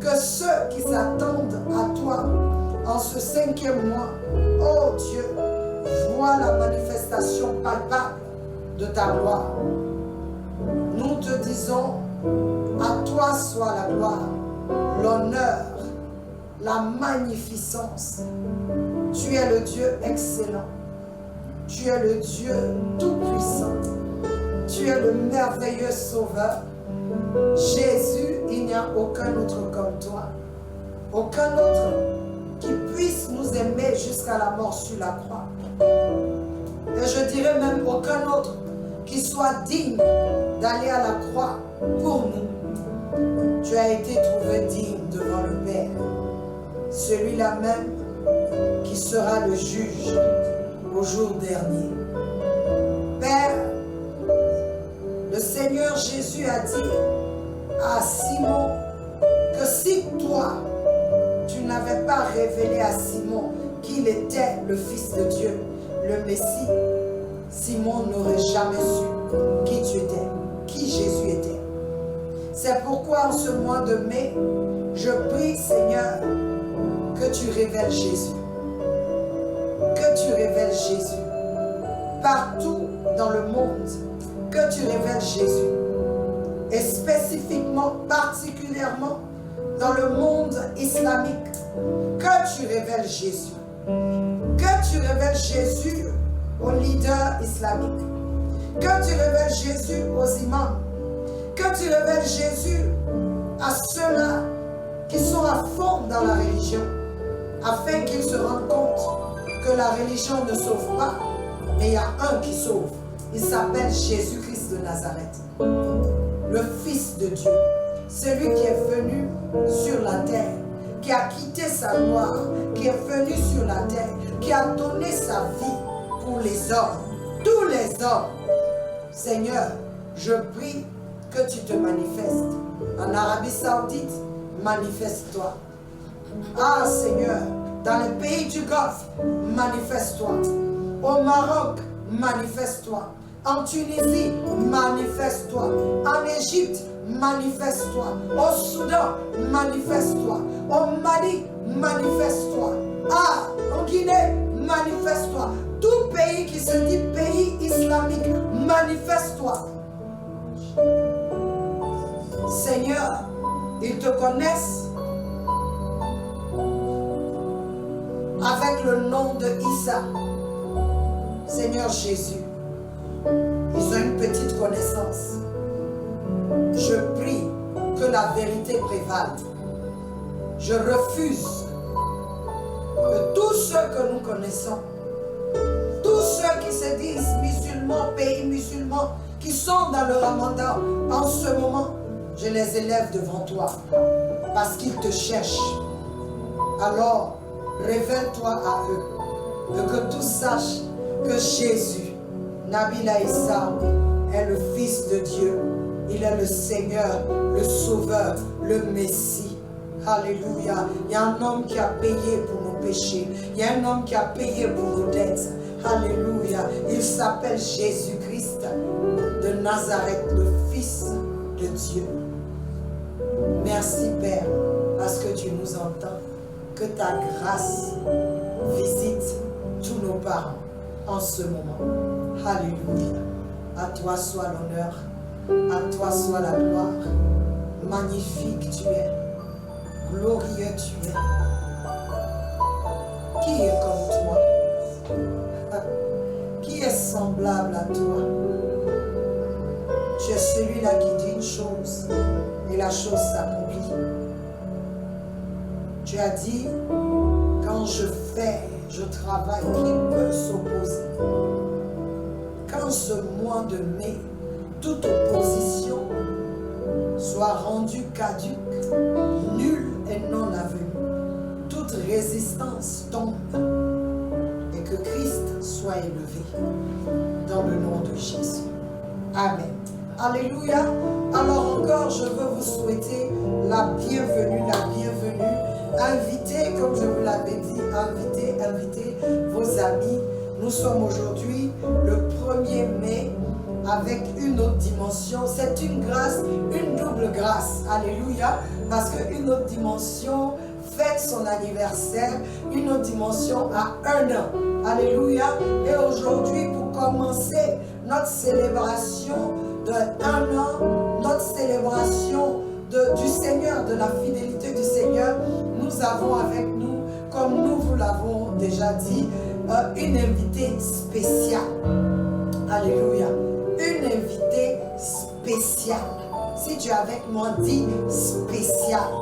Que ceux qui s'attendent à toi en ce 5e mois, oh Dieu, voient la manifestation palpable de ta gloire. Nous te disons, à toi soit la gloire, l'honneur, la magnificence. Tu es le Dieu excellent. Tu es le Dieu tout-puissant. Tu es le merveilleux Sauveur. Jésus, il n'y a aucun autre comme toi. Aucun autre qui puisse nous aimer jusqu'à la mort sur la croix. Et je dirais même aucun autre qui soit digne d'aller à la croix pour nous. Tu as été trouvé digne devant le Père. Celui-là même qui sera le juge au jour dernier. Père, le Seigneur Jésus a dit à Simon que si toi, tu n'avais pas révélé à Simon qu'il était le Fils de Dieu, le Messie, Simon n'aurait jamais su qui tu étais, qui Jésus était. C'est pourquoi en ce mois de mai, je prie, Seigneur, que tu révèles Jésus. Que tu révèles Jésus. Partout dans le monde, que tu révèles Jésus. Et spécifiquement, particulièrement, dans le monde islamique, que tu révèles Jésus. Que tu révèles Jésus aux leaders islamiques. Que tu révèles Jésus aux imams. Que tu révèles Jésus à ceux-là qui sont à fond dans la religion, afin qu'ils se rendent compte que la religion ne sauve pas, mais il y a un qui sauve. Il s'appelle Jésus-Christ de Nazareth, le Fils de Dieu, celui qui est venu sur la terre, qui a quitté sa gloire, qui est venu sur la terre, qui a donné sa vie pour les hommes, tous les hommes. Seigneur, je prie que tu te manifestes. En Arabie Saoudite, manifeste-toi. Ah Seigneur, dans les pays du Golfe, manifeste-toi. Au Maroc, manifeste-toi. En Tunisie, manifeste-toi. En Égypte, manifeste-toi. Au Soudan, manifeste-toi. Au Mali, manifeste-toi. Ah, en Guinée, manifeste-toi. Tout pays qui se dit pays islamique, manifeste-toi. Seigneur, ils te connaissent avec le nom de Issa. Seigneur Jésus, ils ont une petite connaissance. Je prie que la vérité prévale. Je refuse que tous ceux que nous connaissons, tous ceux qui se disent musulmans, pays musulmans, qui sont dans le Ramadan en ce moment, je les élève devant toi parce qu'ils te cherchent. Alors, révèle-toi à eux et que tous sachent que Jésus, Nabila Issa, est le Fils de Dieu. Il est le Seigneur, le Sauveur, le Messie. Alléluia. Il y a un homme qui a payé pour nos péchés. Il y a un homme qui a payé pour nos dettes. Alléluia. Il s'appelle Jésus-Christ de Nazareth, le Fils de Dieu. Merci Père, parce que tu nous entends. Que ta grâce visite tous nos parents en ce moment. Alléluia. À toi soit l'honneur, à toi soit la gloire. Magnifique tu es, glorieux tu es. Qui est comme toi? Qui est semblable à toi? Tu es celui-là qui dit une chose et la chose s'accomplit. Tu as dit, quand je travaille, qui peut s'opposer? Quand ce mois de mai, toute opposition soit rendue caduque, nulle et non avenue, toute résistance tombe et que Christ soit élevé dans le nom de Jésus. Amen. Alléluia. Alors encore, je veux vous souhaiter la bienvenue, Invitez, comme je vous l'avais dit, invitez vos amis. Nous sommes aujourd'hui le 1er mai avec une autre dimension. C'est une grâce, une double grâce. Alléluia. Parce qu'une autre dimension fête son anniversaire, une autre dimension a 1 an. Alléluia. Et aujourd'hui, pour commencer notre célébration de 1 an, notre célébration du Seigneur, de la fidélité du Seigneur, nous avons avec nous, comme nous vous l'avons déjà dit, une invitée spéciale. Alléluia. Une invitée spéciale. Si tu es avec moi, dis spéciale.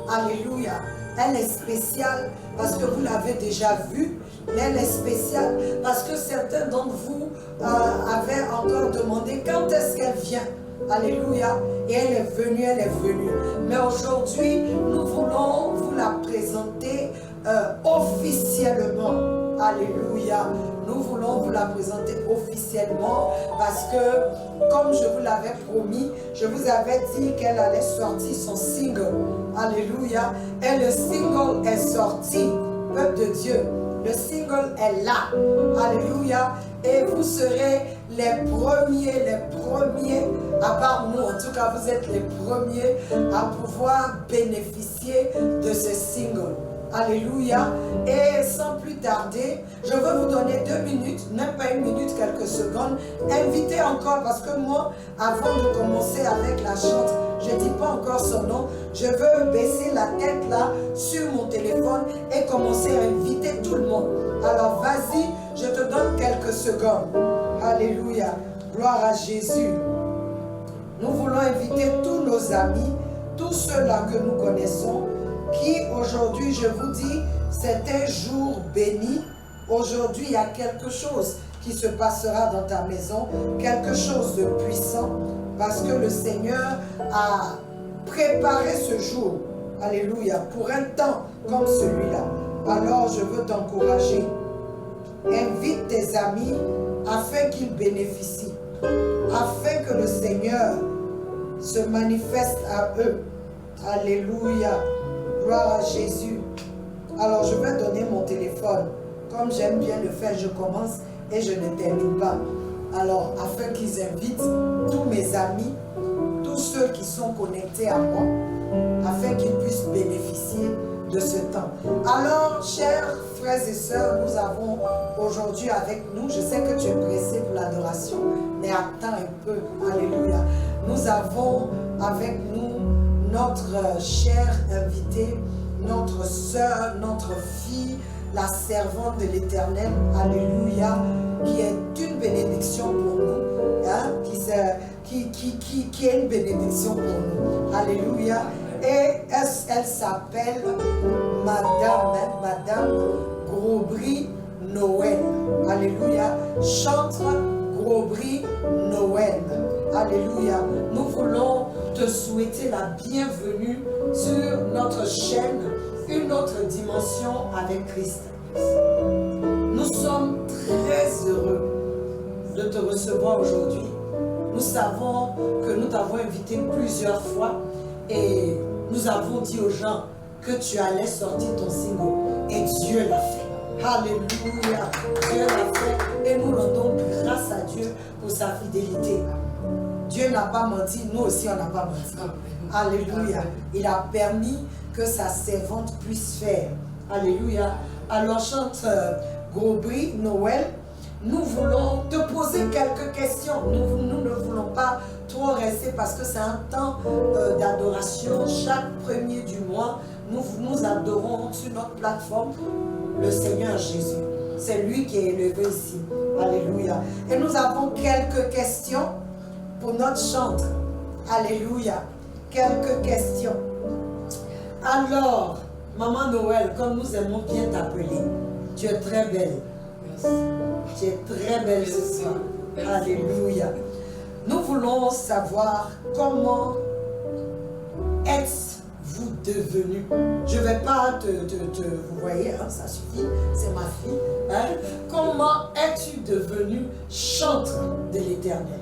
Alléluia. Elle est spéciale parce que vous l'avez déjà vue. Elle est spéciale parce que certains d'entre vous avaient encore demandé quand est-ce qu'elle vient. Alléluia. Et elle est venue, elle est venue. Mais aujourd'hui, nous voulons vous la présenter officiellement. Alléluia. Nous voulons vous la présenter officiellement parce que, comme je vous l'avais promis, je vous avais dit qu'elle allait sortir son single. Alléluia. Et le single est sorti, peuple de Dieu. Le single est là. Alléluia. Et vous serez les premiers, à part nous, en tout cas, vous êtes les premiers à pouvoir bénéficier de ce single. Alléluia. Et sans plus tarder, je veux vous donner 2 minutes, même pas 1 minute, quelques secondes. Invitez encore, parce que moi, avant de commencer avec la chante, je ne dis pas encore son nom. Je veux baisser la tête là, sur mon téléphone et commencer à inviter tout le monde. Alors vas-y, je te donne quelques secondes. Alléluia. Gloire à Jésus. Nous voulons inviter tous nos amis, tous ceux-là que nous connaissons, qui aujourd'hui, je vous dis, c'est un jour béni. Aujourd'hui, il y a quelque chose qui se passera dans ta maison, quelque chose de puissant, parce que le Seigneur a préparé ce jour, alléluia, pour un temps comme celui-là. Alors, je veux t'encourager. Invite tes amis afin qu'ils bénéficient, afin que le Seigneur se manifeste à eux. Alléluia. Gloire à Jésus. Alors, je vais donner mon téléphone. Comme j'aime bien le faire, je commence et je ne termine pas. Alors, afin qu'ils invitent tous mes amis, tous ceux qui sont connectés à moi, afin qu'ils puissent bénéficier de ce temps. Alors, chers frères et sœurs, nous avons aujourd'hui avec nous, je sais que tu es pressé pour l'adoration, mais attends un peu. Alléluia. Nous avons avec nous notre chère invitée, notre sœur, notre fille, la servante de l'Éternel, alléluia, qui est une bénédiction pour nous, hein, qui est une bénédiction pour nous, alléluia. Et elle s'appelle Madame Grobry Noël, alléluia, chantre Grobry Noël, alléluia. Nous voulons te souhaiter la bienvenue sur notre chaîne, une autre dimension avec Christ. Nous sommes très heureux de te recevoir aujourd'hui. Nous savons que nous t'avons invité plusieurs fois et nous avons dit aux gens que tu allais sortir ton single et Dieu l'a fait. Alléluia, Dieu l'a fait et nous rendons grâce à Dieu pour sa fidélité. Dieu n'a pas menti, nous aussi on n'a pas menti. Alléluia. Il a permis que sa servante puisse faire. Alléluia. Alors chante Grobry Noël, nous voulons te poser quelques questions. Nous ne voulons pas trop rester parce que c'est un temps d'adoration. Chaque premier du mois, nous adorons sur notre plateforme le Seigneur Jésus. C'est lui qui est élevé ici. Alléluia. Et nous avons quelques questions pour notre chantre. Alléluia. Quelques questions. Alors, Maman Noël, comme nous aimons bien t'appeler, tu es très belle. Merci. Tu es très belle ce soir. Alléluia. Nous voulons savoir comment êtes-vous devenu. Je ne vais pas vous voyez, hein, ça suffit, c'est ma fille. Hein? Comment es-tu devenu chantre de l'Éternel?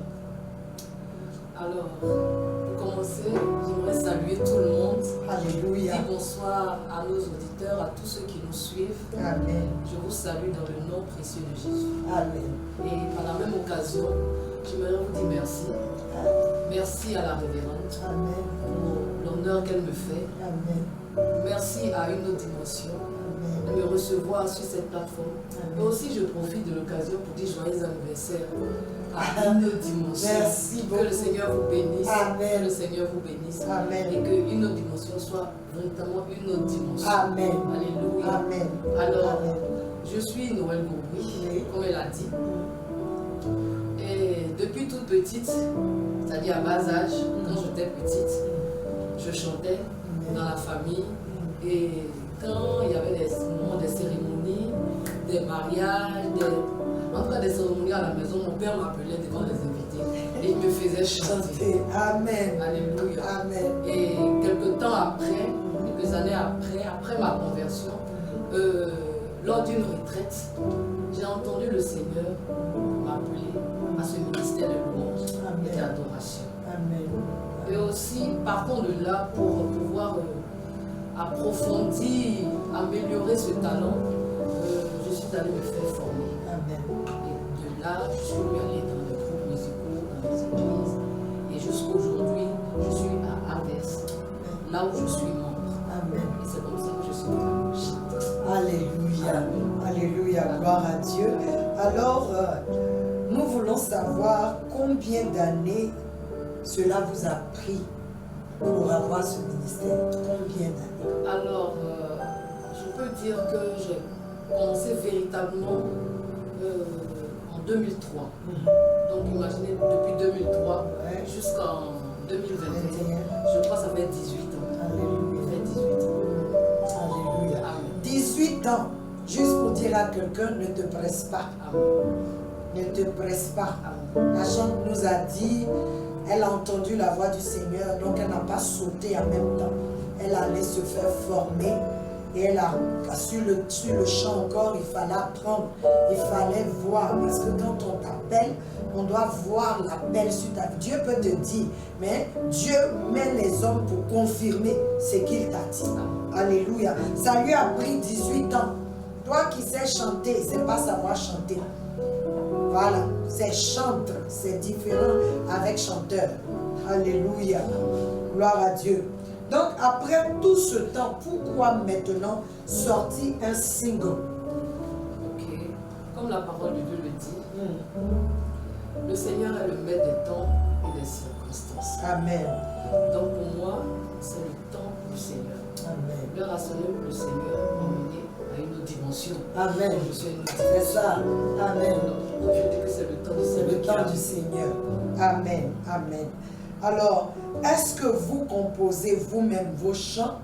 Alors, pour commencer, j'aimerais saluer tout le monde. Alléluia. Dis bonsoir à nos auditeurs, à tous ceux qui nous suivent. Amen. Je vous salue dans le nom précieux de Jésus. Amen. Et par la même occasion, j'aimerais vous dire merci. Merci à la révérende Amen. pour l'honneur qu'elle me fait. Amen. Merci à une autre dimension Amen. de me recevoir sur cette plateforme. Amen. Mais aussi, je profite de l'occasion pour dire joyeux anniversaire à une autre dimension. Merci beaucoup. Que le Seigneur vous bénisse. Amen. Que le Seigneur vous bénisse. Amen. Et qu'une autre dimension soit véritablement une autre dimension. Amen. Alléluia. Amen. Alors, Amen. je suis Noël Gouroui, Oui. comme elle a dit. Et depuis toute petite, c'est-à-dire à bas âge, quand j'étais petite, je chantais dans la famille. Et quand il y avait des moments, des cérémonies, des mariages, en tout cas des cérémonies à la maison, mon père m'appelait devant les invités et il me faisait chanter. Amen. Alléluia. Amen. Et quelques temps après, quelques années après ma conversion, lors d'une retraite, j'ai entendu le Seigneur m'appeler à ce ministère de louange et d'adoration. Amen. Et aussi, partons de là pour pouvoir approfondir, améliorer ce talent, je suis allée me faire former. Amen. Et de là, je suis allée dans les groupes musicaux, dans les églises. Et jusqu'aujourd'hui, je suis à Aves, là où je suis membre. Amen. Et c'est comme ça que je suis devenue chanteuse. Alléluia. Alléluia. Gloire à Dieu. Alors, nous voulons savoir combien d'années cela vous a pris pour avoir ce ministère. Combien d'années? Alors, je peux dire que j'ai commencé véritablement en 2003. Donc, imaginez, depuis 2003 Ouais. jusqu'en 2021, 21. je crois que ça fait 18 ans. Alléluia. Ça fait 18 ans. Alléluia. Amen. 18 ans. Juste pour dire à quelqu'un, ne te presse pas. Amen. Ne te presse pas. Amen. La chante nous a dit, elle a entendu la voix du Seigneur, donc elle n'a pas sauté en même temps. Elle allait se faire former et elle a sur le champ encore, il fallait apprendre, il fallait voir, parce que quand on t'appelle, on doit voir l'appel sur ta vie. Dieu peut te dire, mais Dieu met les hommes pour confirmer ce qu'il t'a dit. Alléluia. Ça lui a pris 18 ans. Toi qui sais chanter, c'est pas savoir chanter. Voilà, c'est chantre, c'est différent avec chanteur. Alléluia. Gloire à Dieu. Donc après tout ce temps, pourquoi maintenant sortir un single? Ok. Comme la parole de Dieu le dit, le Seigneur est le maître des temps et des circonstances. Amen. Donc pour moi, c'est le temps du Seigneur. Amen. L'heure a sonné pour le Seigneur m'emmener à une autre dimension. Amen. Donc, je suis à une autre C'est dimension. ça. Amen. Donc je dis que c'est le temps du C'est Seigneur. le qui temps arrive. du Seigneur. Amen. Amen. Alors, est-ce que vous composez vous-même vos chants?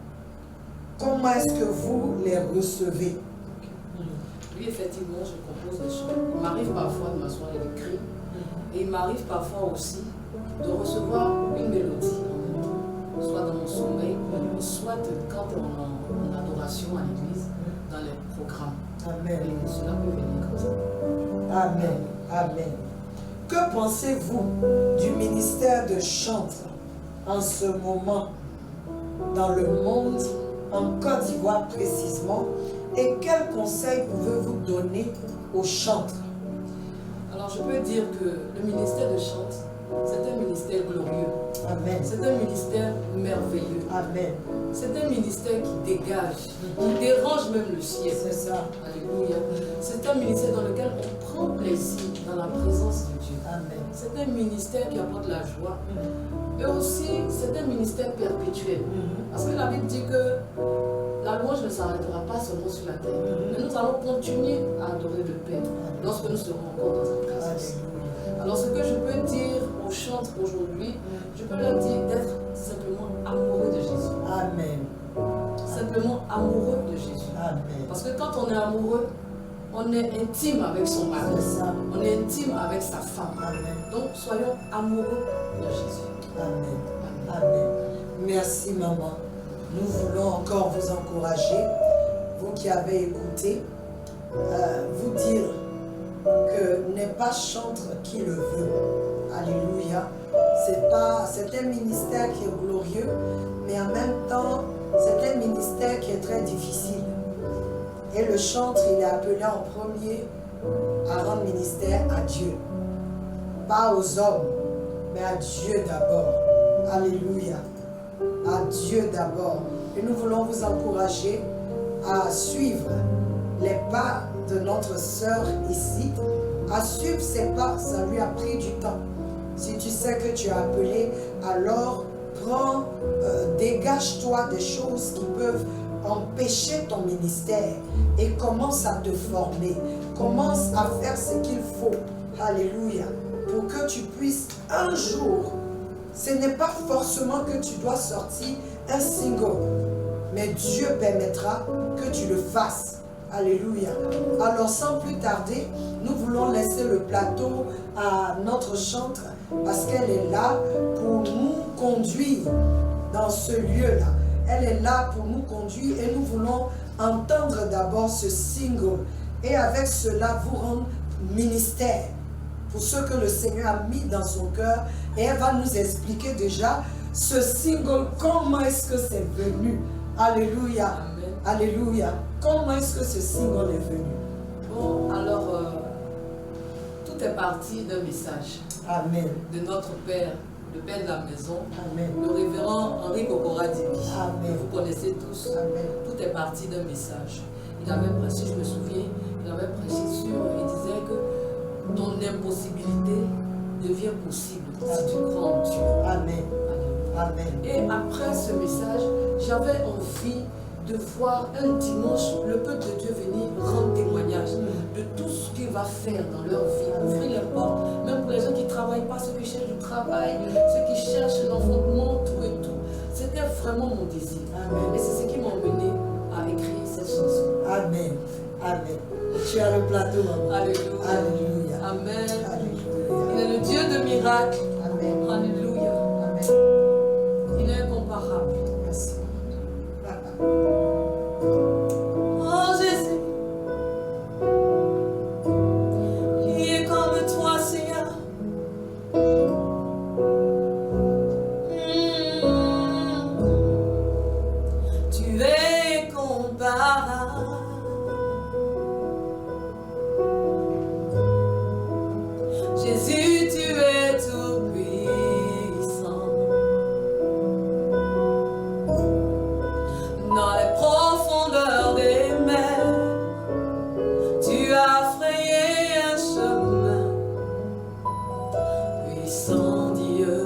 Comment est-ce que vous les recevez? Oui, effectivement, je compose des chants. Il m'arrive parfois de m'asseoir et d'écrire. Et il m'arrive parfois aussi de recevoir une mélodie en même temps, soit dans mon sommeil, soit quand on est en adoration à l'église, dans les programmes. Amen. Et cela peut venir comme ça. Amen. Amen. Que pensez-vous du ministère de chantre en ce moment dans le monde, en Côte d'Ivoire précisément, et quels conseils pouvez-vous donner aux chantres? Alors je peux dire que le ministère de chant, c'est un ministère glorieux. Amen. C'est un ministère merveilleux. Amen. C'est un ministère qui dégage, qui dérange même le ciel. C'est ça. Alléluia. C'est un ministère dans lequel on prend plaisir dans la présence de Dieu. Amen. C'est un ministère qui apporte la joie. Et aussi, c'est un ministère perpétuel. Parce que la Bible dit que la louange ne s'arrêtera pas seulement sur la terre. Mais nous allons continuer à adorer le Père lorsque nous serons encore dans sa présence. Alléluia. Alors ce que je peux dire aux chantres aujourd'hui, je peux leur dire d'être simplement amoureux de Jésus. Amen. Simplement amoureux de Jésus. Amen. Parce que quand on est amoureux, on est intime avec son mari. C'est ça. On est intime avec sa femme. Amen. Donc soyons amoureux de Jésus. Amen. Amen. Amen. Merci maman. Nous voulons encore vous encourager, vous qui avez écouté, vous dire que n'est pas chantre qui le veut. Alléluia. C'est un ministère qui est glorieux, mais en même temps, c'est un ministère qui est très difficile. Et le chantre, il est appelé en premier à rendre ministère à Dieu. Pas aux hommes, mais à Dieu d'abord. Alléluia. à Dieu d'abord. Et nous voulons vous encourager à suivre les pas de notre sœur ici. À suivre ses pas, ça lui a pris du temps. Si tu sais que tu es appelé, alors dégage-toi des choses qui peuvent empêcher ton ministère et commence à te former. Commence à faire ce qu'il faut. Alléluia. Pour que tu puisses un jour, ce n'est pas forcément que tu dois sortir un single, mais Dieu permettra que tu le fasses. Alléluia. Alors sans plus tarder, nous voulons laisser le plateau à notre chantre parce qu'elle est là pour nous conduire dans ce lieu-là. Elle est là pour nous conduire et nous voulons entendre d'abord ce single et avec cela vous rendre ministère pour ce que le Seigneur a mis dans son cœur et elle va nous expliquer déjà ce single, comment est-ce que c'est venu. Alléluia. Amen. Alléluia. Comment est-ce que ce single est venu? Bon, alors, tout est parti d'un message. Amen. De notre Père, le Père de la maison, Amen. le révérend Henri Kokora-Dimi. Amen. Vous connaissez tous. Amen. Tout est parti d'un message. Il avait prêché, je me souviens, il avait prêché il disait que ton impossibilité devient possible si tu crois en Dieu. Amen. Amen. Et après ce message, j'avais envie de voir un dimanche le peuple de Dieu venir rendre témoignage de tout ce qu'il va faire dans leur vie, ouvrir les portes, même pour les gens qui ne travaillent pas, ceux qui cherchent du travail, ceux qui cherchent l'enfantement, tout et tout. C'était vraiment mon désir. Amen. Et c'est ce qui m'a mené à écrire cette chanson. Amen. Amen. Tu as le plateau, maman. Alléluia. Alléluia. Amen. Alléluia. Il est le Dieu de miracles. Amen. Alléluia. Amen. Il est incomparable. Merci. Oh Jésus, qui est comme toi, Seigneur. Tu es comparable. Jésus, tu es tout puissant. Dans les profondeurs des mers, tu as frayé un chemin, puissant Dieu.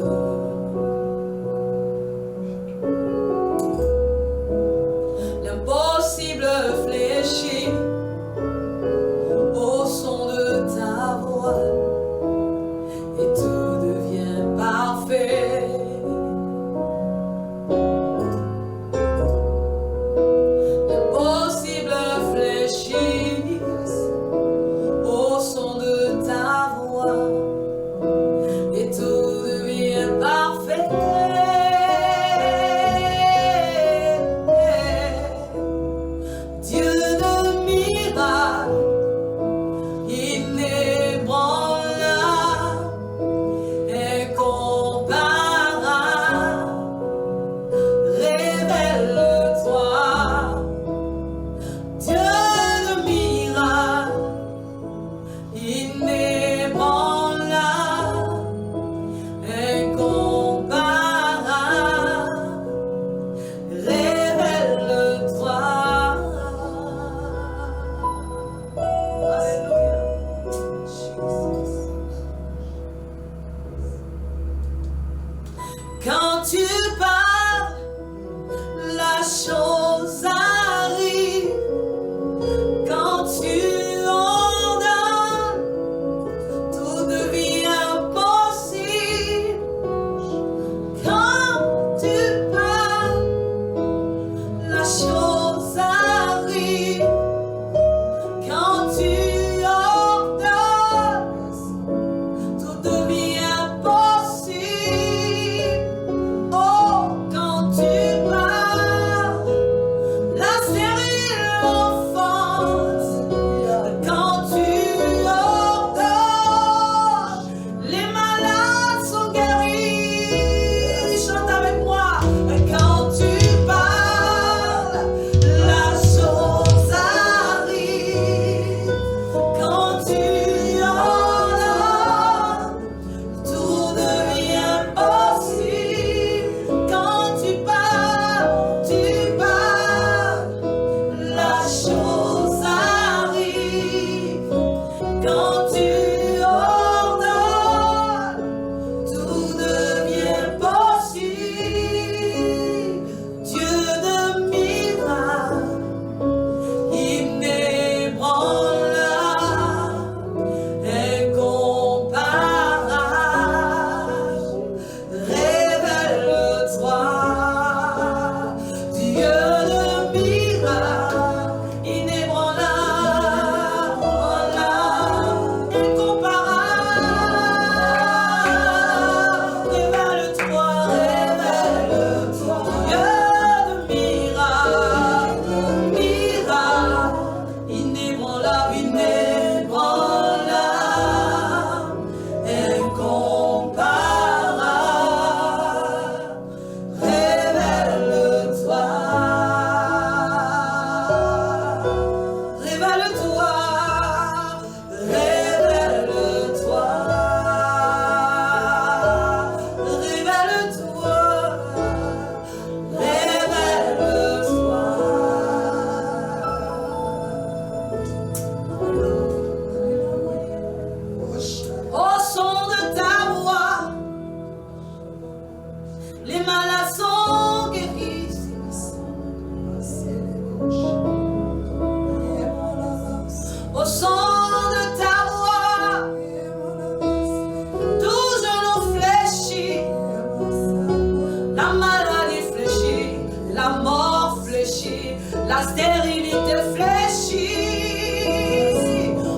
La stérilité fléchit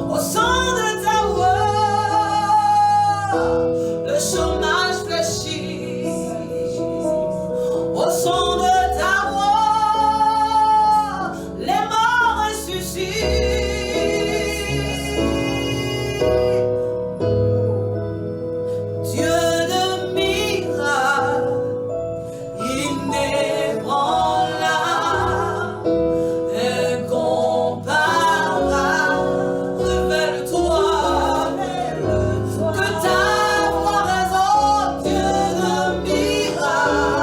au son de ta voix. Le chômage fléchit au son de ta voix. Les morts ressuscitent. Dieu de miracles, inébranlable, incomparable, révèle-toi, que ta voix résonne. Dieu de miracles,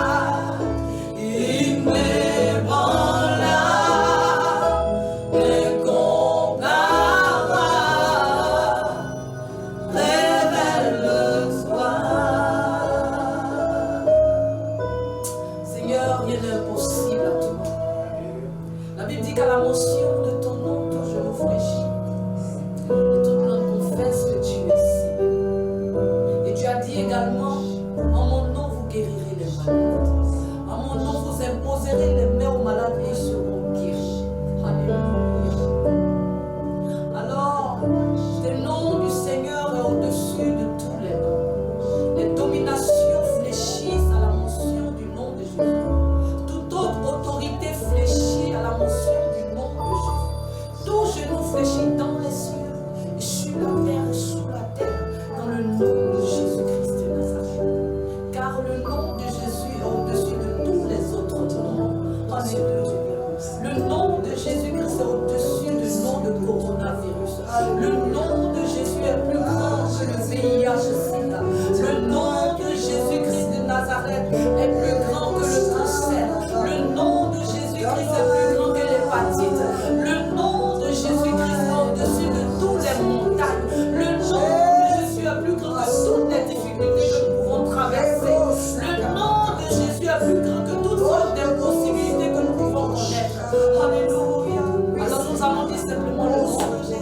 inébranlable, incomparable, révèle-toi. Seigneur, rien n'est impossible à toi. La Bible dit qu'à la mention de ton nom, tout genou fléchit. Et toute langue confesse que tu es Seigneur. Et tu as dit également, en mon nom vous guérirez les malades. En mon nom vous imposerez les mains aux malades et ils seront guéris. Alléluia. Alors, le nom du Seigneur est au-dessus de tous les noms. Les dominations fléchissent à la mention du nom de Jésus. Toute autre autorité fléchit à la mention du nom de Jésus. Tout genou fléchit dans les cieux, et sur la terre et sous la terre, dans le nom de Jésus-Christ de Nazareth. Car le nom de Jésus est au-dessus de tous les autres noms. Alléluia. Le nom de Jésus-Christ est au-dessus du nom de coronavirus. Le nom de Jésus est plus grand que le VIH-Sida. Le nom de Jésus-Christ de Nazareth est plus grand que le cancer. Le nom de Jésus-Christ est plus grand que l'hépatite. Le nom de Jésus-Christ est au-dessus de toutes les montagnes. Le nom de Jésus est plus grand que toutes les difficultés que nous pouvons traverser. Le nom de Jésus est plus grand que toutes sortes d'impossibilités que nous pouvons connaître. Alléluia. Alors nous allons dire simplement le nom de Jésus.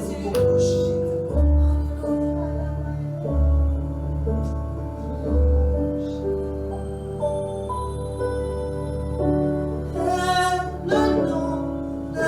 Le nom de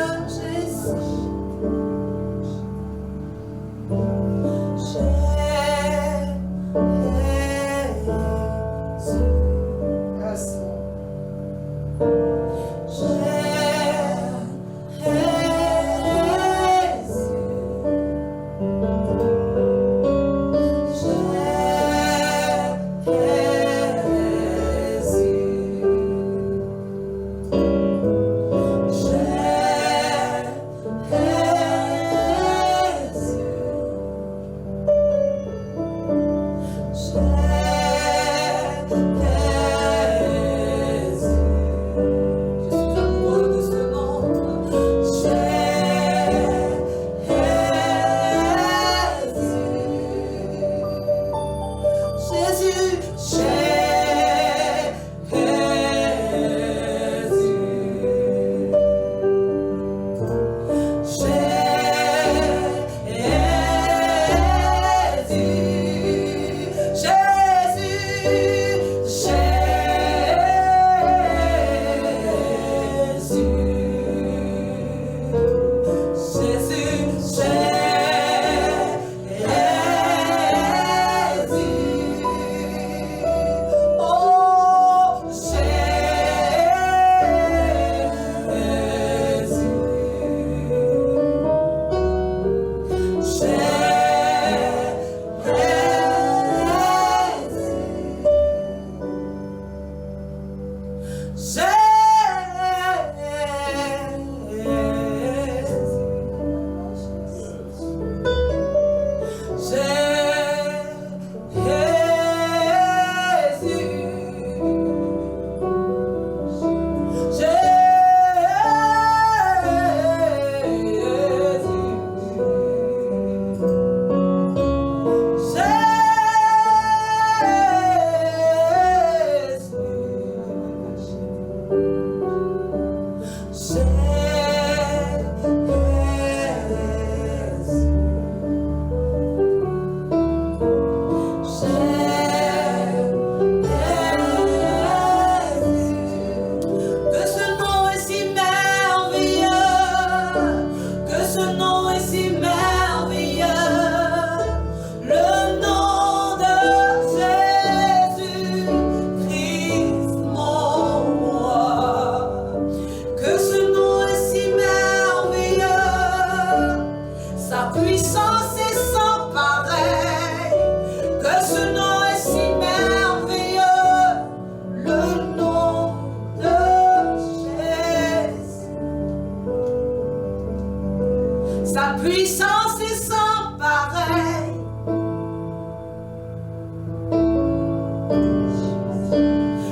Sa puissance est sans pareil.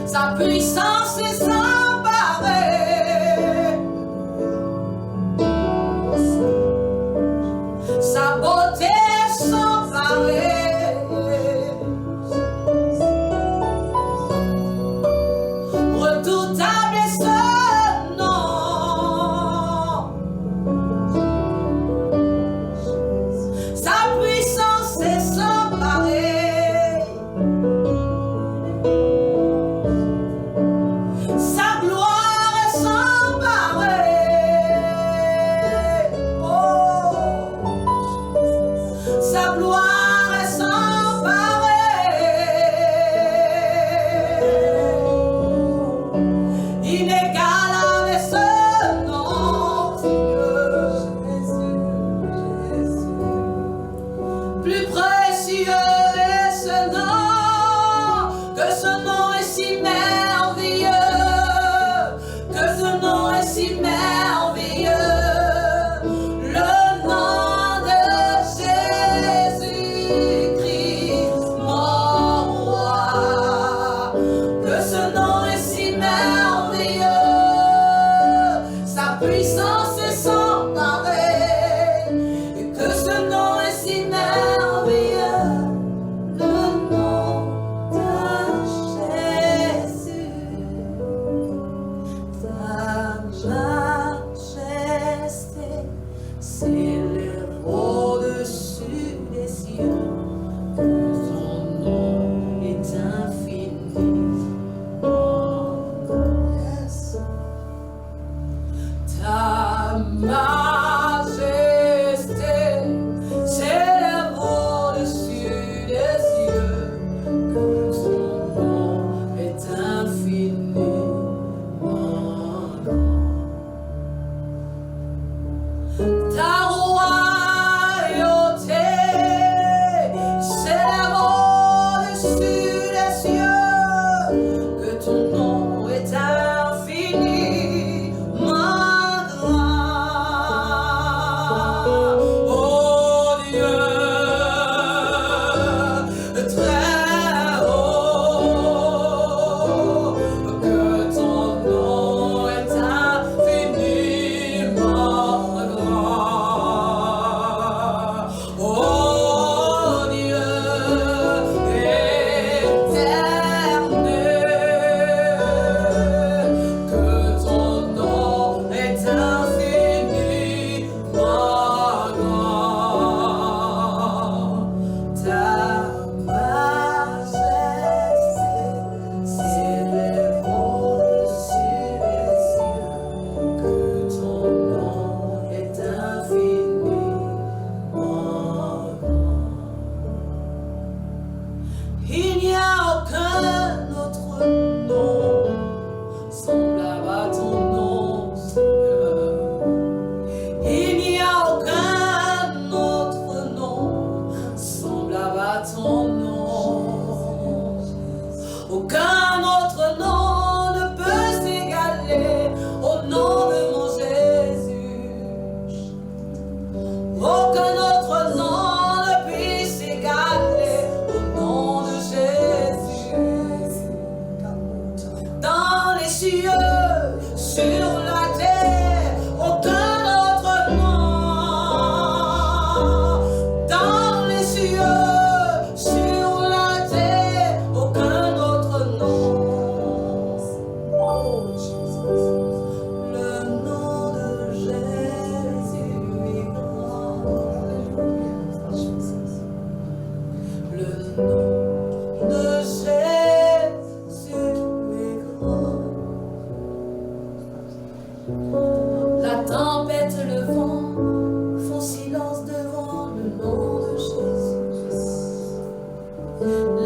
Sa puissance est sans pareil. Sa beauté est sans pareil. Redoutable est ce nom. Sa puissance est sans pareil. Sa gloire est sans pareil. Oh. Sa gloire est sans pareil. Inégalable est ce nom, Seigneur. Plus précieux est ce nom, que ce nom est si merveilleux, que ce nom est si merveilleux. Le nom de Jésus-Christ, mon roi, que ce nom est si merveilleux. Sa puissance est sans pareil, et que ce nom est si merveilleux. Le nom de Jésus, ta majesté s'élève au-dessus des cieux, que son nom est infini. Ta majesté s'élève au-dessus des cieux, que son nom est infiniment grand. Ta royauté s'élève au-dessus des cieux, que ton nom est infiniment grand. Oh Dieu, très haut, que ton nom est infiniment grand. Oh Dieu éternel, que ton nom est infiniment grand. Ta majesté s'élève au-dessus des cieux, que ton nom est infiniment grand. Il n'y a aucun autre nom semblable à ton nom, Seigneur. Il n'y a aucun autre nom semblable à ton nom. Aucun autre nom ne peut s'égaler au nom de mon Jésus. Aucun autre nom ne puisse s'égaler au nom de Jésus. Dans les cieux, sur la terre, aucun autre nom. Dans les cieux, sur la terre, aucun autre nom. Oh Jésus, le nom de Jésus est grand. Le nom de Jésus est grand. La tempête et le vent font silence devant le nom de Jésus.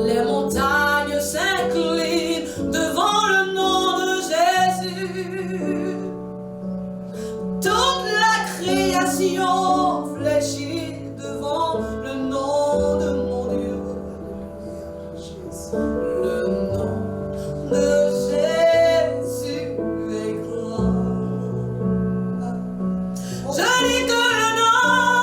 Les montagnes s'inclinent devant le nom de Jésus. Toute la création fléchit devant le nom de mon Dieu. Le nom de Jésus est grand. Je dis que le nom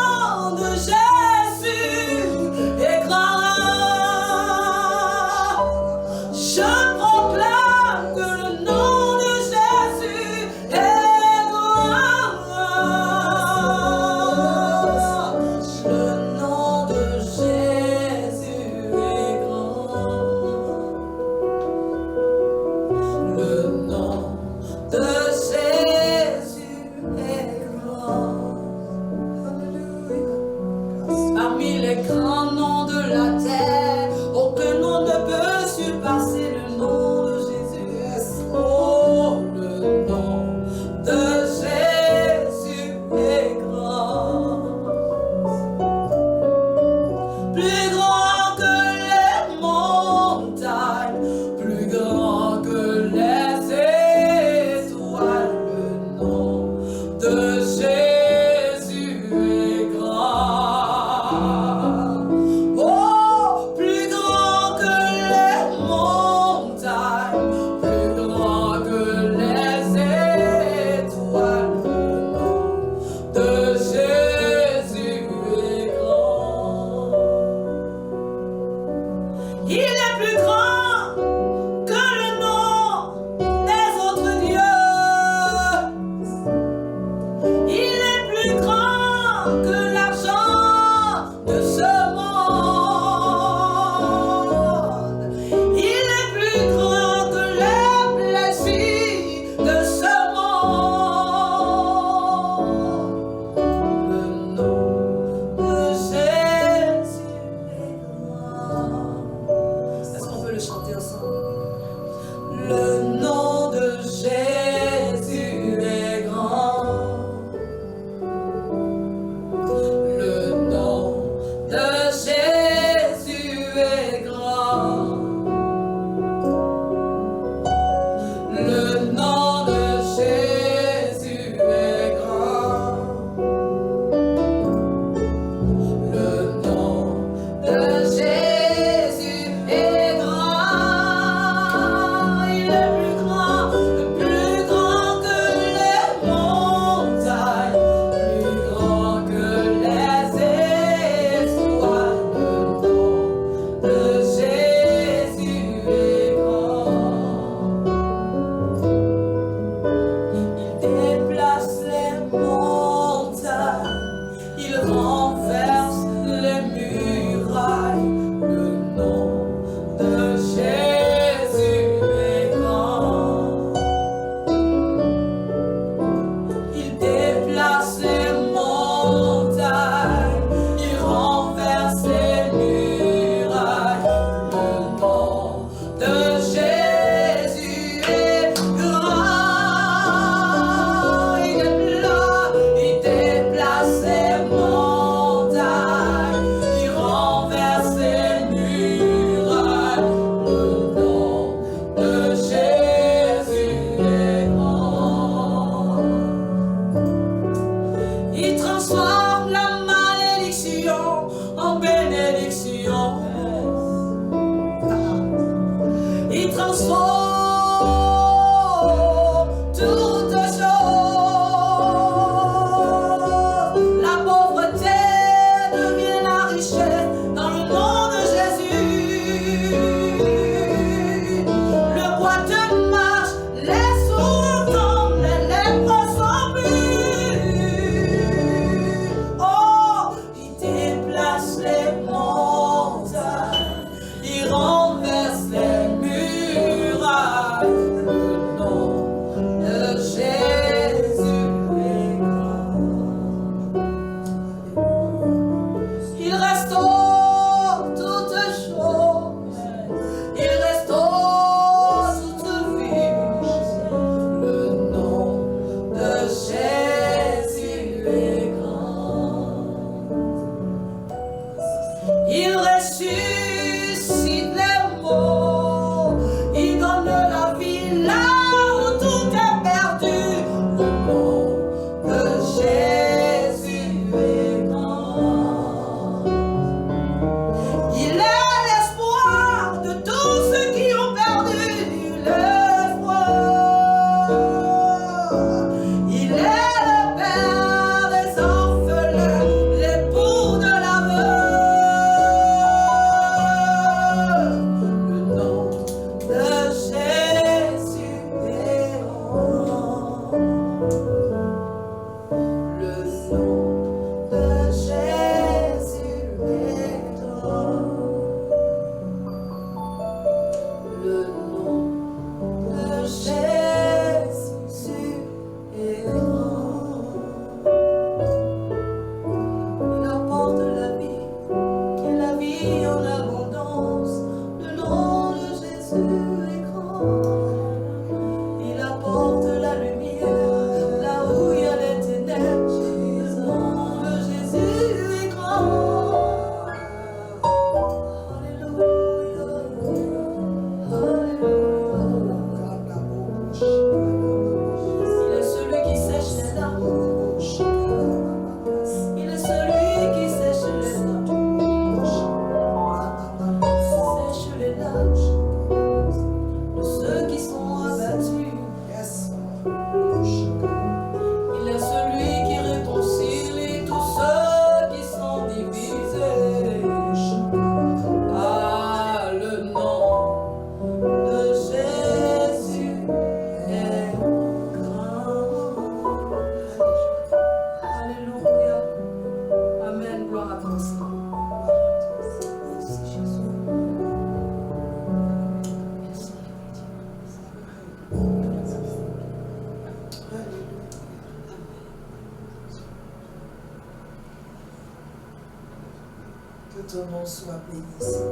Que ton nom soit béni, Seigneur.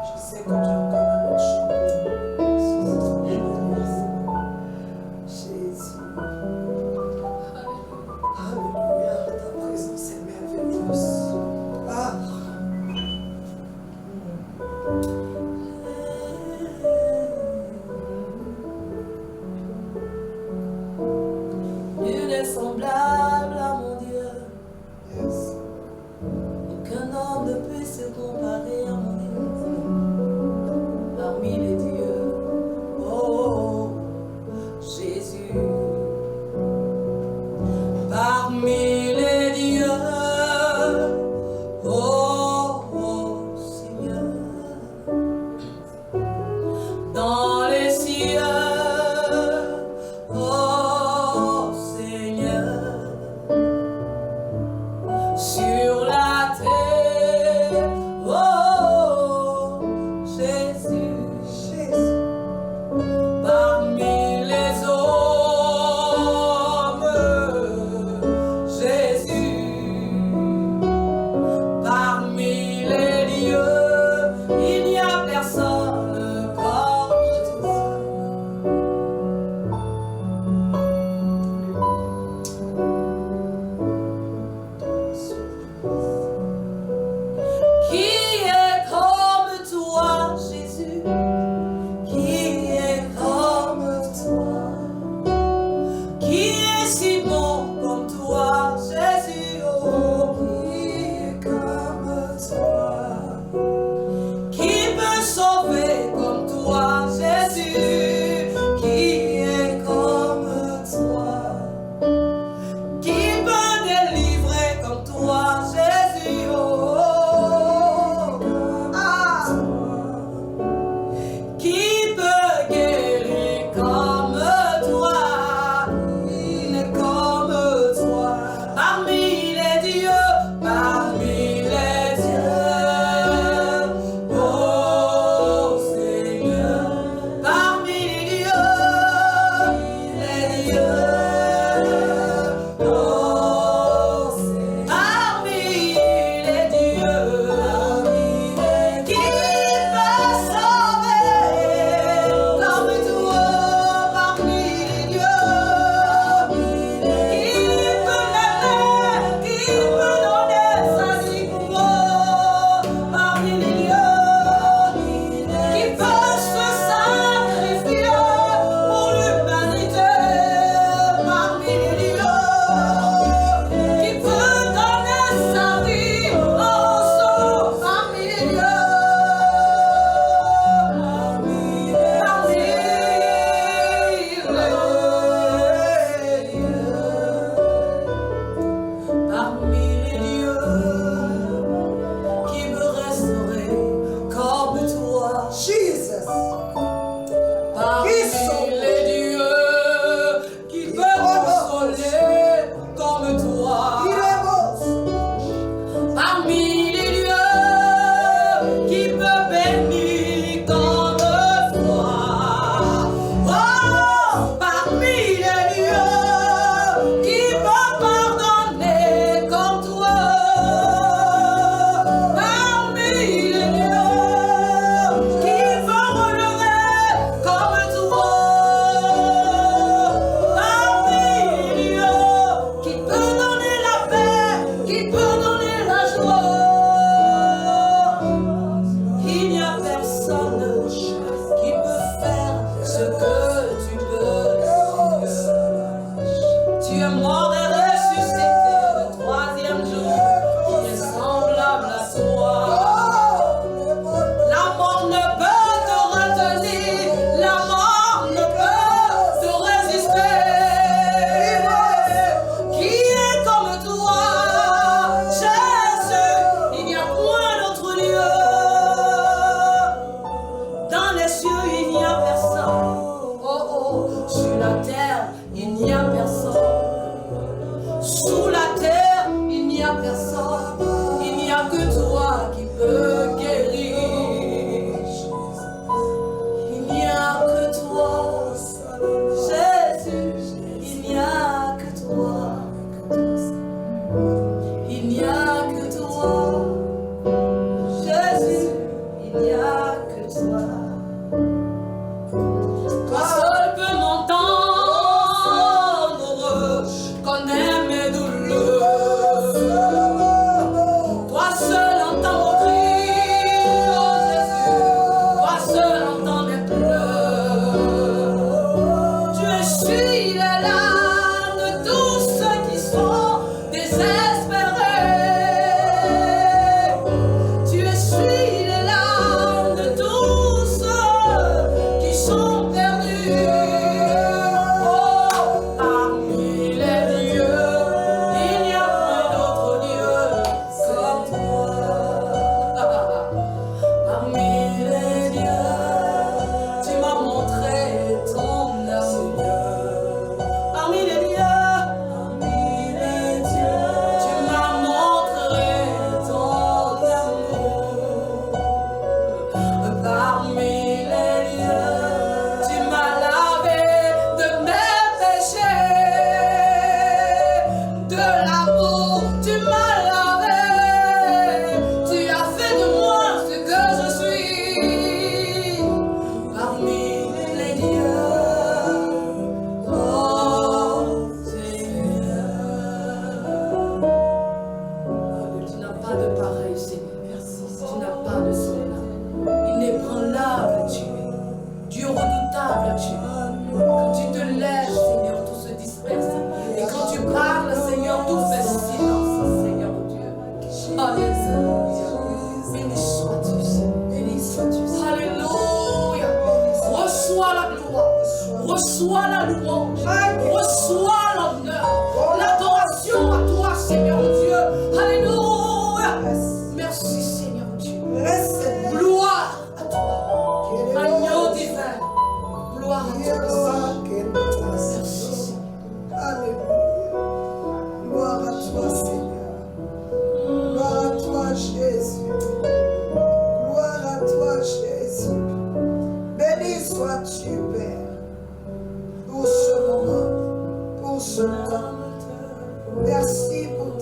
Je sais que tu es encore un autre champion. Jésus. Alléluia. Ta présence est merveilleuse. Ah. Nul n'est semblable à mon Dieu. Yes. Aucun homme ne peut se comparer à mon Dieu. Parmi les dieux, oh Jésus. Parmi les dieux, oh Seigneur. Dans les cieux, oh Seigneur. Sur la terre, oh Jésus, Jésus. parmi les hommes, Jésus, parmi les dieux, il n'y a personne comme Jésus. Qui est comme toi, Jésus? Qui est comme toi? Qui est si bon comme toi, Jésus? Oh, qui est comme toi? Qui peut sauver comme toi, Jésus? Qui est comme toi? Qui peut délivrer comme toi, Jésus? Oh, ah. Qui peut guérir comme toi? Il est comme toi. Parmi les dieux, oh Seigneur. Parmi les dieux, oh Seigneur. Parmi les dieux, qui peut sauver comme toi? Parmi les dieux, qui peut m'aimer, qui peut donner sa vie pour moi? Parmi les dieux, qui peut se sacrifier pour l'humanité? Parmi les dieux, qui peut donner sa vie en rançon? Parmi les dieux, parmi les dieux, qui veut restaurer comme toi? Jesus. Parmi les dieux, qui peut consoler comme toi? Il est beau. Parmi les dieux, qui peut bénir comme toi? Oh, parmi les dieux, qui peut pardonner comme toi? Parmi les dieux, qui peut relever comme toi? Parmi les dieux, qui peut donner la paix, qui peut donner la joie. Il n'y a personne qui peut faire ce que tu peux. Tu es mort et ressuscité le troisième jour, qui est semblable à toi. La mort ne peut te retenir, la mort ne peut te résister. Qui est comme toi, Jésus? Il n'y a point d'autre lieu. Dans les cieux, il n'y a personne. Oh oh, sur la terre, il n'y a personne. Sous la terre, il n'y a personne. Il n'y a que toi qui peux guérir. Il n'y a que toi, Jésus. Il n'y a que toi.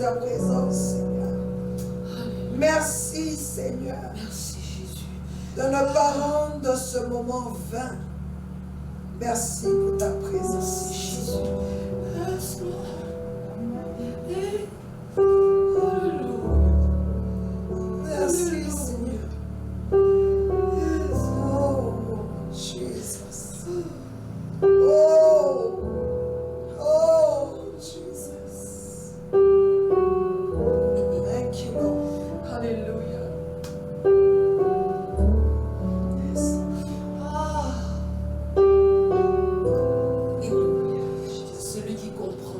ta présence, Seigneur. Merci, Seigneur. Merci Jésus. De ne pas rendre ce moment vain. Merci pour ta présence, Jésus. Yes, Lord. Merci, Seigneur. Yes. Oh, Jesus. Oh, Jesus. Thank you, Lord. Hallelujah. Yes. Celui qui comprend.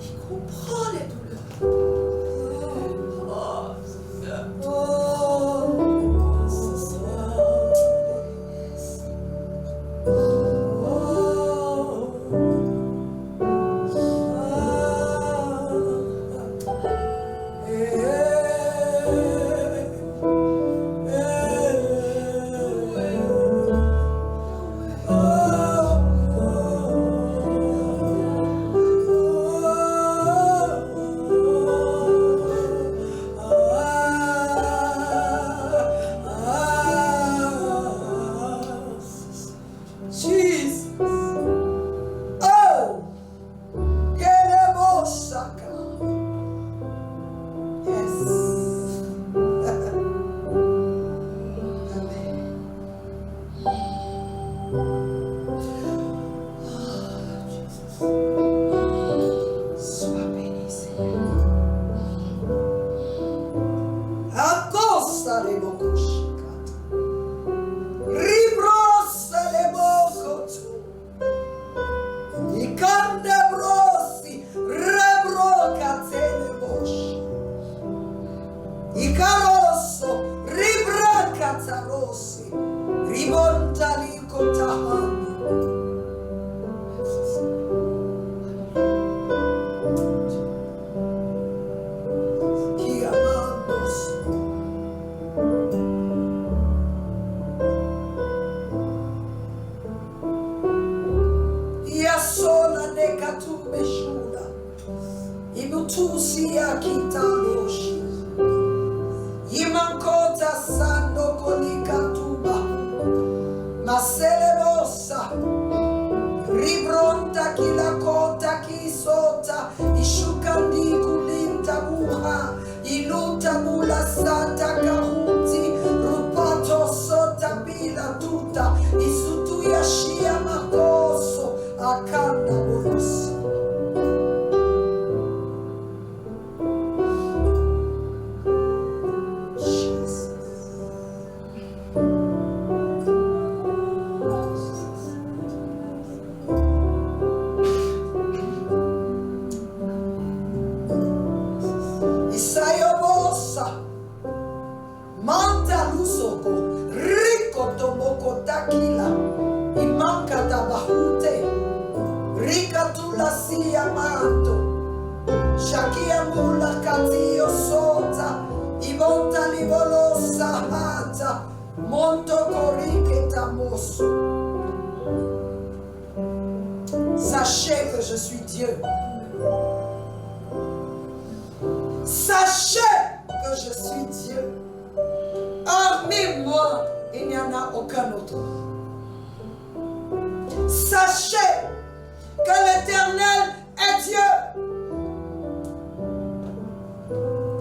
Qui comprend les douleurs. Oh, Seigneur. Oh, ce soir. Jesus. Oh, Kelebosaka. Yes. Amen. Sois béni, Seigneur. Akosa de bokushikata. Ribrosa de bokotu. Ikande brosi. Rebrokatele boshi. Ikaroso. Ribrakatarosi. Ribontali kotahani. Kiamandos. Yasola nekatumbe shula. Ibutusi ya kitaboshi. Imankota sando kolikatuba. Maselebosa. Ribronta kilakota kisota. Ishukandi kulinta buha. Iluta mula santa kahuti. Rupato sota bila tuta. Isutu yashia makoso. Akanda bolosi. Isayobosa. Manta lusoko. Riko tomoko takila. Imanka tabahute. Rikatula siya manto. Shakia mula katio sota. Ibonta libolo sahata. Monto korike tamoso. Sachez que je suis Dieu. Sachez que je suis Dieu. Hormis moi, il n'y en a aucun autre. Sachez que l'Éternel est Dieu.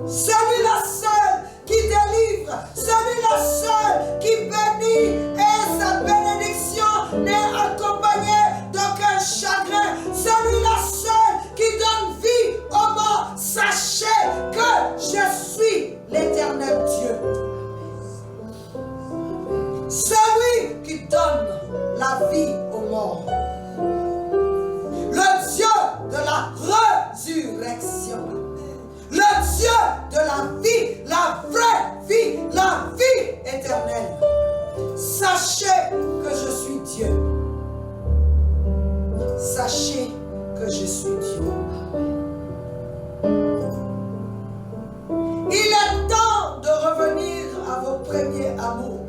Celui-là seul qui délivre, celui-là seul qui bénit, et sa bénédiction n'est accompagnée d'aucun chagrin. Celui-là seul qui donne vie aux morts. Sachez que je suis l'Éternel Dieu. Celui qui donne la vie aux morts. Le Dieu de la résurrection. Le Dieu de la vie, la vraie vie, la vie éternelle. Sachez que je suis Dieu. Sachez que je suis Dieu. Il est temps de revenir à vos premiers amours.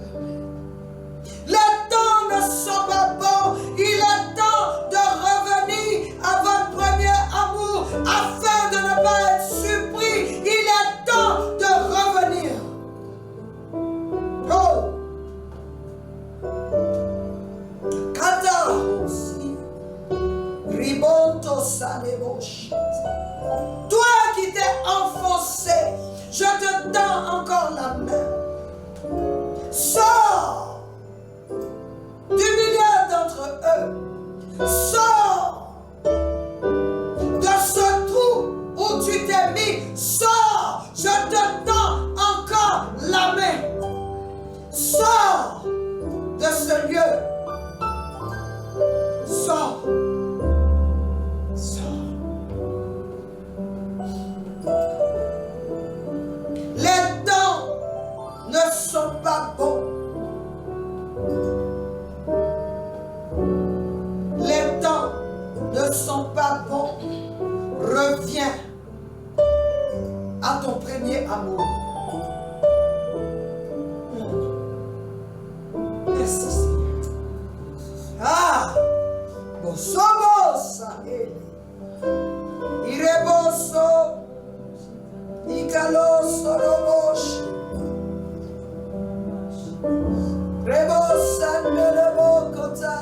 Les temps ne sont pas bons. Il est temps de revenir à vos Toi qui t'es enfoncé, je te tends encore la main. Sors du milieu d'entre eux. Sors de ce trou où tu t'es mis. Sors, je te tends encore la main. Sors de ce lieu. Sors. Sors. Les temps ne sont pas bons. Les temps ne sont pas bons. Reviens à ton premier amour. Merci Seigneur. Ah, Bosobo Saheli, Ireboso, Ikalo Soroboshi, Rebosan Melebo Kota.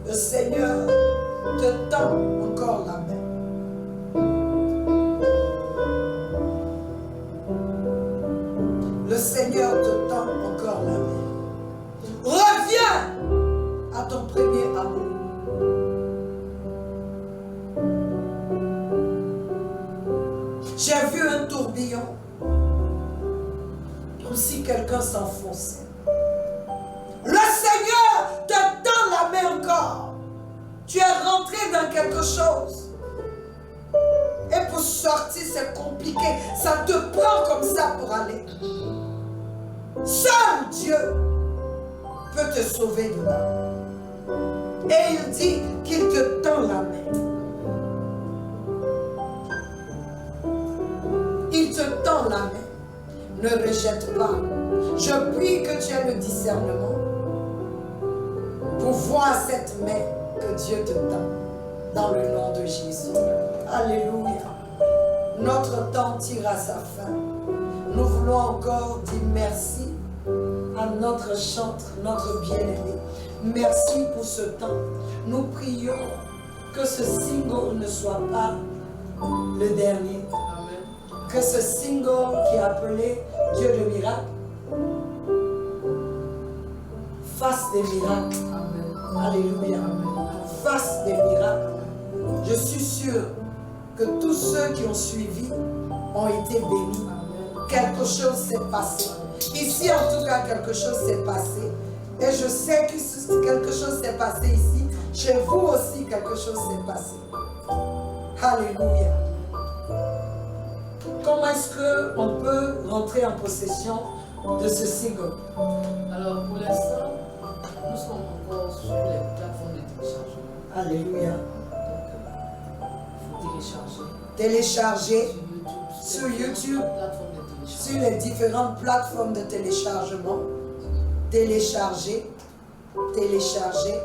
Le Seigneur te tend encore la main. Le Seigneur te tend encore la main. Reviens à ton premier amour. J'ai vu un tourbillon, comme si quelqu'un s'enfonçait. Le Seigneur te tend la main encore. Tu es rentré dans quelque chose. Et pour sortir, c'est compliqué. Ça te prend comme ça pour aller. Seul Dieu peut te sauver de là. Et il dit qu'il te tend la main. Il te tend la main. Ne rejette pas. Je prie que tu aies le discernement pour voir cette main que Dieu te tend dans le nom de Jésus. Alléluia. Notre temps tire à sa fin. Nous voulons encore dire merci à notre chantre, notre bien-aimé. Merci pour ce temps. Nous prions que ce single ne soit pas le dernier. Amen. Que ce single qui est appelé Dieu de miracle fasse des miracles. Amen. Alléluia. Amen. Fasse des miracles. Je suis sûre que tous ceux qui ont suivi ont été bénis. Amen. Quelque chose s'est passé. Ici, en tout cas, quelque chose s'est passé. Et je sais que quelque chose s'est passé ici. Chez vous aussi, quelque chose s'est passé. Alléluia. Comment est-ce qu'on peut rentrer en possession de ce single? Alors, pour l'instant, nous sommes encore sur les plateformes de téléchargement. Alléluia. Donc, il faut télécharger. Télécharger sur YouTube, sur les différentes plateformes de téléchargement. Télécharger, télécharger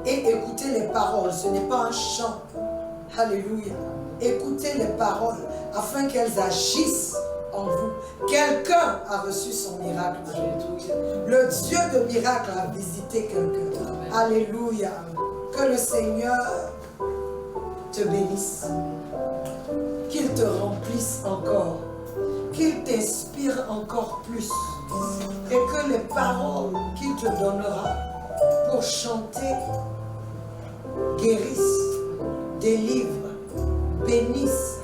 et écouter les paroles. Ce n'est pas un chant. Alléluia. Écoutez les paroles afin qu'elles agissent en vous. Quelqu'un a reçu son miracle. Le Dieu de miracle a visité quelqu'un. Alléluia. Que le Seigneur te bénisse. Qu'il te remplisse encore. Qu'il t'inspire encore plus. Et que les paroles qu'il te donnera pour chanter guérissent, délivrent, bénissent,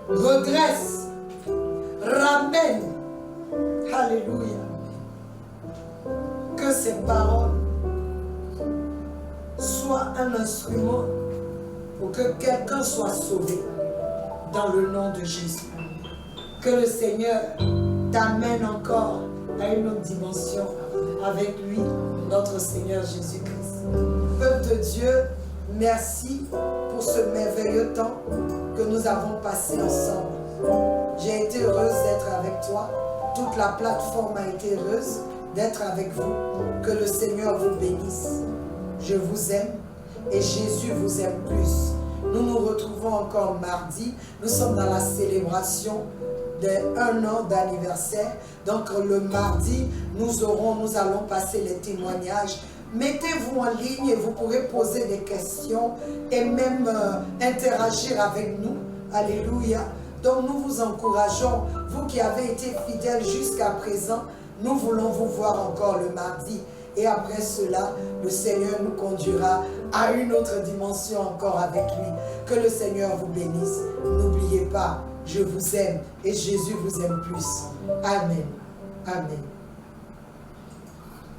redressent, ramènent. Alléluia. Que ces paroles soient un instrument pour que quelqu'un soit sauvé dans le nom de Jésus. Que le Seigneur t'amène encore à une autre dimension avec lui, notre Seigneur Jésus-Christ. Peuple de Dieu, merci pour ce merveilleux temps que nous avons passé ensemble. J'ai été heureuse d'être avec toi. Toute la plateforme a été heureuse d'être avec vous. Que le Seigneur vous bénisse. Je vous aime et Jésus vous aime plus. Nous nous retrouvons encore mardi. Nous sommes dans la célébration d'1 an d'anniversaire. Donc le mardi, nous allons passer les témoignages. Mettez-vous en ligne et vous pourrez poser des questions et même interagir avec nous. Alléluia. Donc nous vous encourageons, vous qui avez été fidèles jusqu'à présent, nous voulons vous voir encore le mardi. Et après cela, le Seigneur nous conduira à une autre dimension encore avec lui. Que le Seigneur vous bénisse. N'oubliez pas, je vous aime et Jésus vous aime plus. Amen. Amen.